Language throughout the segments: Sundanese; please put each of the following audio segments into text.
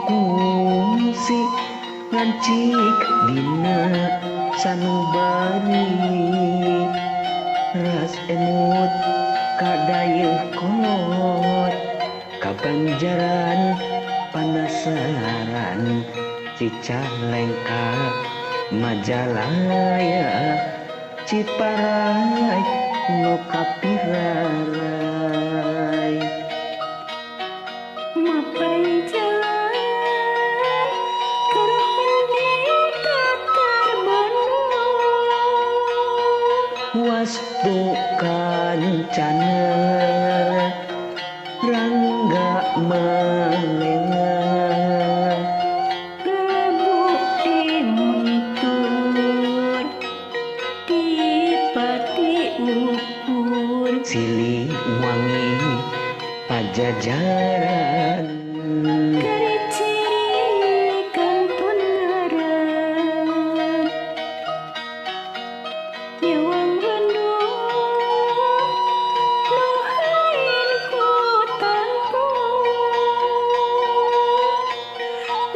kungsi ngancik dina sanubari ras emut kadayeuh kolot kabanjaran panasaran Cicalengka Majalaya Ciparai nu kapirarai mapai jalan kerhendi terbendung wastu kancana rangga menenga kabukti muntur dipati ukur silih wangi pajajaran dari ciri kantun ngaran nyawang Bandung nuhain ku tampung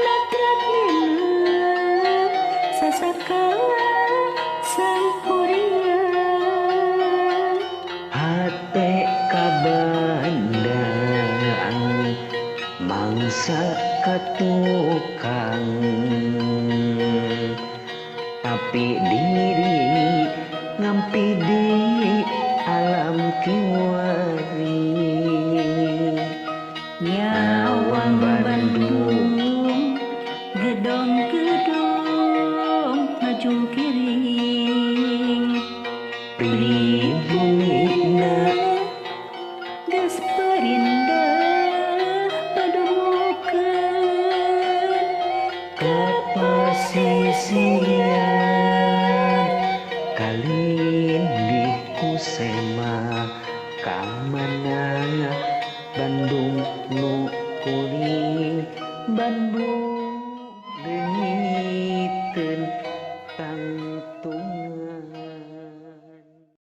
natrat nina sasakala sampurian hate kabandaan mangsa katukang tapi diri ngampi di alam kiwari nyawang Bandung gedong-gedong maju kiring pribumina geus perindah padumukeun kapasisian kalin di kusema kaman